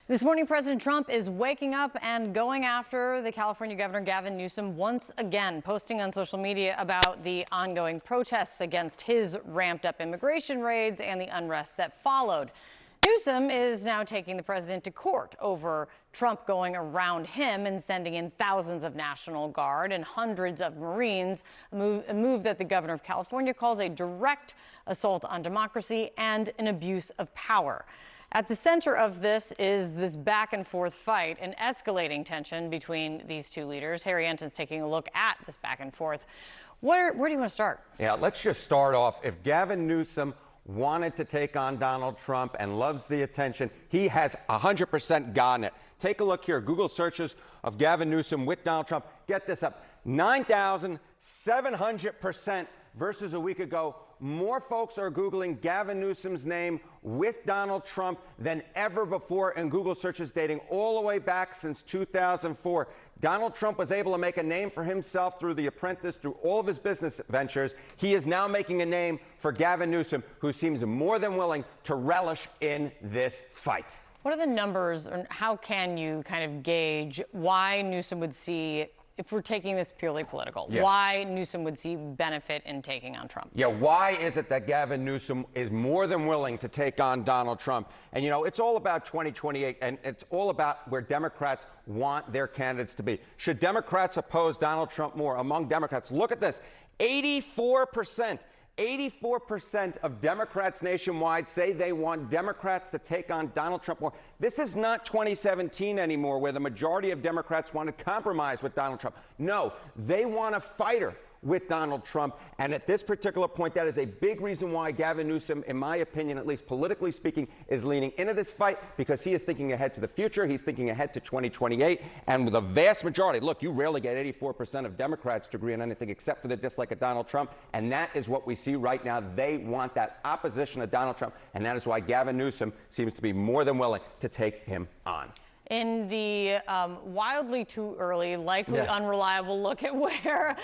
This morning, President Trump is waking up and going after the California Governor Gavin Newsom once again, posting on social media about the ongoing protests against his ramped up immigration raids and the unrest that followed. Newsom is now taking the president to court over Trump going around him and sending in thousands of National Guard and hundreds of Marines, a move that the governor of California calls a direct assault on democracy and an abuse of power. At the center of this is this back and forth fight, an escalating tension between these two leaders. Harry Enton's taking a look at this back and forth. Where do you want to start? Yeah, let's just start off. If Gavin Newsom wanted to take on Donald Trump and loves the attention, he has 100% gotten it. Take a look here. Google searches of Gavin Newsom with Donald Trump. Get this up. 9,700% versus a week ago. More folks are Googling Gavin Newsom's name with Donald Trump than ever before in Google searches dating all the way back since 2004. Donald Trump was able to make a name for himself through The Apprentice, through all of his business ventures. He is now making a name for Gavin Newsom, who seems more than willing to relish in this fight. What are the numbers, and how can you kind of gauge why Newsom would see, if we're taking this purely political, why Newsom would see benefit in taking on Trump? Yeah, why is it that Gavin Newsom is more than willing to take on Donald Trump? And, you know, it's all about 2028, and it's all about where Democrats want their candidates to be. Should Democrats oppose Donald Trump more? Among Democrats, look at this, 84% of Democrats nationwide say they want Democrats to take on Donald Trump more. This is not 2017 anymore, where the majority of Democrats want to compromise with Donald Trump. No, they want a fighter with Donald Trump. And at this particular point, that is a big reason why Gavin Newsom, in my opinion, at least politically speaking, is leaning into this fight, because he is thinking ahead to the future. He's thinking ahead to 2028. And with a vast majority, look, you rarely get 84% of Democrats to agree on anything except for the dislike of Donald Trump. And that is what we see right now. They want that opposition of Donald Trump. And that is why Gavin Newsom seems to be more than willing to take him on. In the wildly too early, likely unreliable look at where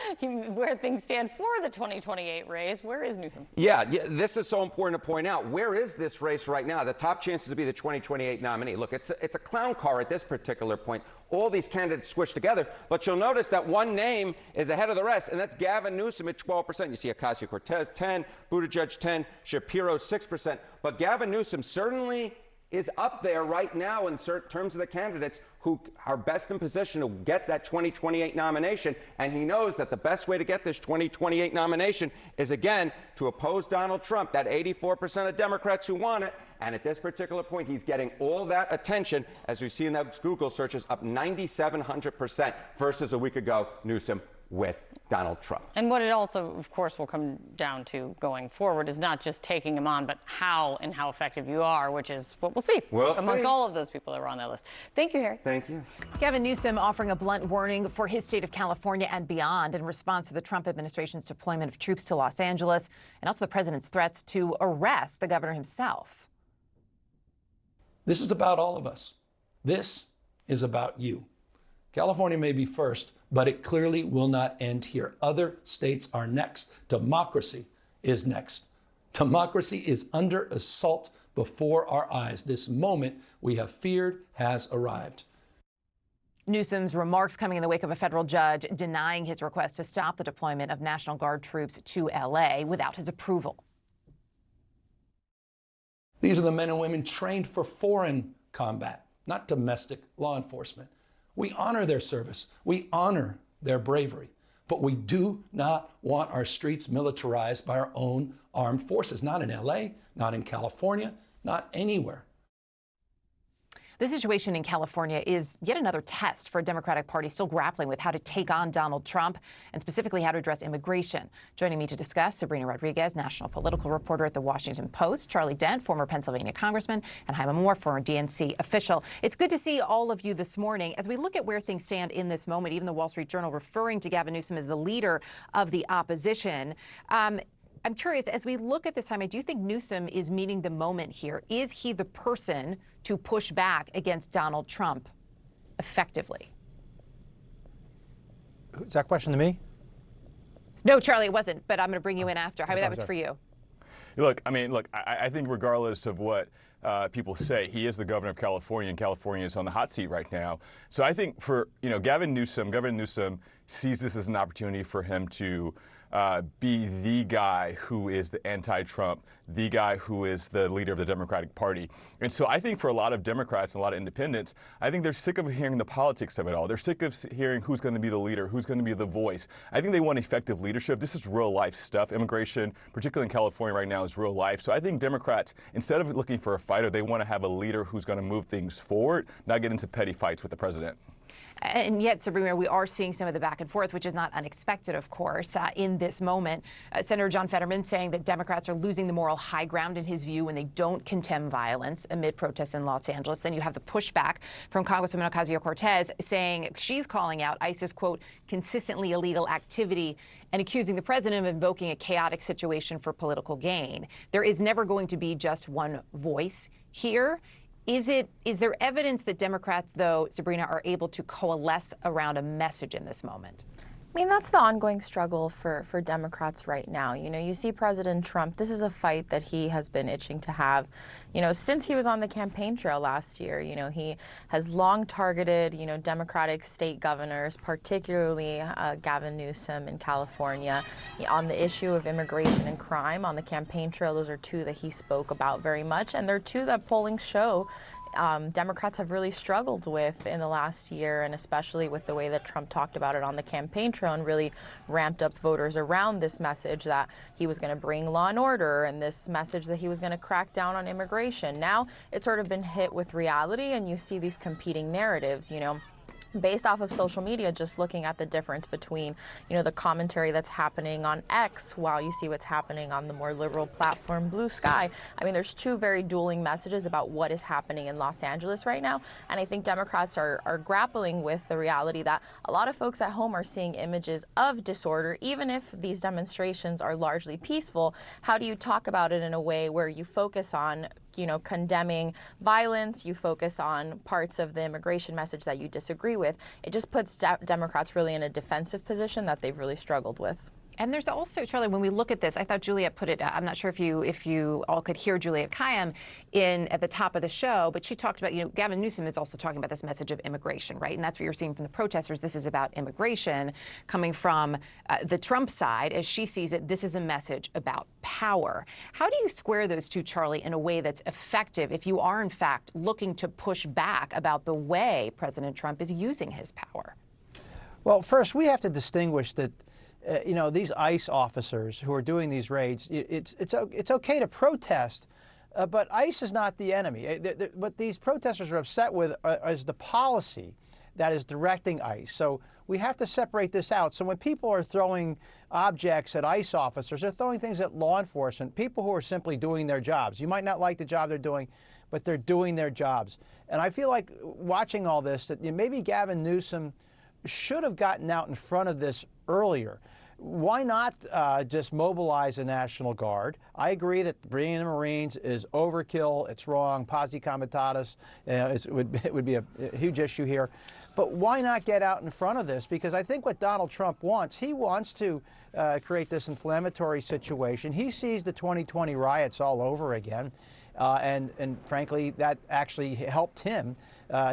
things stand for the 2028 race, where is Newsom? Yeah, this is so important to point out. Where is this race right now? The top chances to be the 2028 nominee. Look, it's a clown car at this particular point. All these candidates squished together, but you'll notice that one name is ahead of the rest, and that's Gavin Newsom at 12%. You see Ocasio-Cortez 10, Buttigieg 10, Shapiro 6%. But Gavin Newsom certainly is up there right now in terms of the candidates who are best in position to get that 2028 nomination. And he knows that the best way to get this 2028 nomination is, again, to oppose Donald Trump, that 84% of Democrats who want it. And at this particular point, he's getting all that attention, as we see in those Google searches, up 9,700% versus a week ago, Newsom with Donald Trump. And what it also, of course, will come down to going forward is not just taking him on, but how and how effective you are, which is what we'll see amongst all of those people that are on that list. Thank you, Harry. Thank you. Gavin Newsom offering a blunt warning for his state of California and beyond in response to the Trump administration's deployment of troops to Los Angeles and also the president's threats to arrest the governor himself. This is about all of us. This is about you. California may be first, but it clearly will not end here. Other states are next. Democracy is next. Democracy is under assault before our eyes. This moment we have feared has arrived. Newsom's remarks coming in the wake of a federal judge denying his request to stop the deployment of National Guard troops to L.A. without his approval. These are the men and women trained for foreign combat, not domestic law enforcement. We honor their service. We honor their bravery. But we do not want our streets militarized by our own armed forces. Not in LA, not in California, not anywhere. The situation in California is yet another test for a Democratic Party still grappling with how to take on Donald Trump and specifically how to address immigration. Joining me to discuss, Sabrina Rodriguez, national political reporter at The Washington Post, Charlie Dent, former Pennsylvania congressman, and Jaime Moore, former DNC official. It's good to see all of you this morning. As we look at where things stand in this moment, even the Wall Street Journal referring to Gavin Newsom as the leader of the opposition, I'm curious, as we look at this time, do you think Newsom is meeting the moment here? Is he the person to push back against Donald Trump effectively? Is that question to me? No, Charlie, it wasn't, but I'm going to bring you in after. Jaime, that was for you. Look, I think regardless of what people say, he is the governor of California, and California is on the hot seat right now. So I think for, Governor Newsom sees this as an opportunity for him to be the guy who is the anti-Trump, the guy who is the leader of the Democratic Party. And so I think for a lot of Democrats and a lot of independents, I think they're sick of hearing the politics of it all. They're sick of hearing who's going to be the leader, who's going to be the voice. I think they want effective leadership. This is real life stuff. Immigration, particularly in California right now, is real life. So I think Democrats, instead of looking for a fighter, they want to have a leader who's going to move things forward, not get into petty fights with the president. And yet, Sabrina, we are seeing some of the back and forth, which is not unexpected, of course, in this moment. Senator John Fetterman saying that Democrats are losing the moral high ground in his view when they don't condemn violence amid protests in Los Angeles. Then you have the pushback from Congresswoman Ocasio-Cortez saying she's calling out ISIS, quote, consistently illegal activity and accusing the president of invoking a chaotic situation for political gain. There is never going to be just one voice here. Is there evidence that Democrats, though, Sabrina, are able to coalesce around a message in this moment? I mean, that's the ongoing struggle for Democrats right now. You see President Trump, this is a fight that he has been itching to have, since he was on the campaign trail last year. He has long targeted, Democratic state governors, particularly Gavin Newsom in California, on the issue of immigration and crime. On the campaign trail, those are two that he spoke about very much, and they're two that polling show Democrats have really struggled with in the last year, and especially with the way that Trump talked about it on the campaign trail and really ramped up voters around this message that he was going to bring law and order and this message that he was going to crack down on immigration. Now it's sort of been hit with reality, and you see these competing narratives, based off of social media, just looking at the difference between, the commentary that's happening on X while you see what's happening on the more liberal platform Blue Sky. I mean, there's two very dueling messages about what is happening in Los Angeles right now. And I think Democrats are grappling with the reality that a lot of folks at home are seeing images of disorder, even if these demonstrations are largely peaceful. How do you talk about it in a way where you focus on condemning violence, you focus on parts of the immigration message that you disagree with? It just puts Democrats really in a defensive position that they've really struggled with. And there's also, Charlie, when we look at this, I thought Juliet put it, I'm not sure if you all could hear Juliet Kayyem at the top of the show, but she talked about, Gavin Newsom is also talking about this message of immigration, right? And that's what you're seeing from the protesters. This is about immigration coming from the Trump side. As she sees it, this is a message about power. How do you square those two, Charlie, in a way that's effective if you are, in fact, looking to push back about the way President Trump is using his power? Well, first, we have to distinguish that these ICE officers who are doing these raids, it's okay to protest, but ICE is not the enemy. What these protesters are upset with is the policy that is directing ICE. So we have to separate this out. So when people are throwing objects at ICE officers, they're throwing things at law enforcement, people who are simply doing their jobs. You might not like the job they're doing, but they're doing their jobs. And I feel like watching all this, that maybe Gavin Newsom should have gotten out in front of this earlier. Why not just mobilize the National Guard? I agree that bringing in the Marines is overkill. It's wrong. Posse comitatus. It would be a huge issue here. But why not get out in front of this? Because I think what Donald Trump wants, he wants to create this inflammatory situation. He sees the 2020 riots all over again. And frankly, that actually helped him.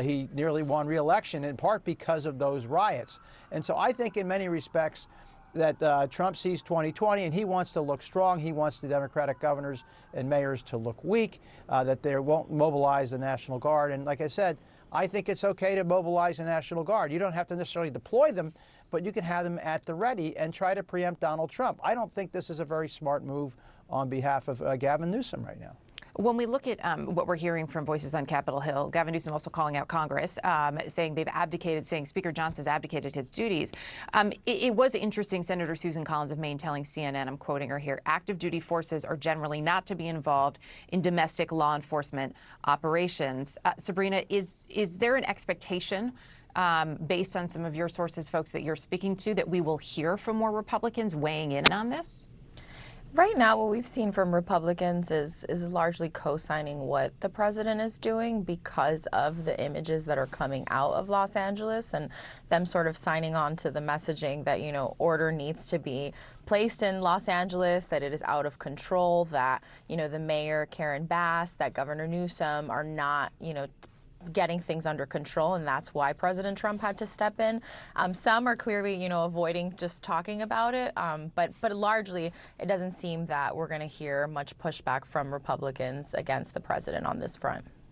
He nearly won re-election in part because of those riots. And so I think in many respects that Trump sees 2020 and he wants to look strong. He wants the Democratic governors and mayors to look weak, that they won't mobilize the National Guard. And like I said, I think it's okay to mobilize the National Guard. You don't have to necessarily deploy them, but you can have them at the ready and try to preempt Donald Trump. I don't think this is a very smart move on behalf of Gavin Newsom right now. When we look at what we're hearing from voices on Capitol Hill, Gavin Newsom also calling out Congress, saying they've abdicated, saying Speaker Johnson's abdicated his duties. It was interesting, Senator Susan Collins of Maine telling CNN, I'm quoting her here, active duty forces are generally not to be involved in domestic law enforcement operations. Sabrina, is there an expectation based on some of your sources, folks that you're speaking to, that we will hear from more Republicans weighing in on this? Right now, what we've seen from Republicans is largely co-signing what the president is doing because of the images that are coming out of Los Angeles and them sort of signing on to the messaging that, you know, order needs to be placed in Los Angeles, that it is out of control, that, you know, the mayor, Karen Bass, that Governor Newsom are not, you know, getting things under control, and that's why President Trump had to step in. Some are clearly, you know, avoiding just talking about it, but largely it doesn't seem that we're going to hear much pushback from Republicans against the president on this front.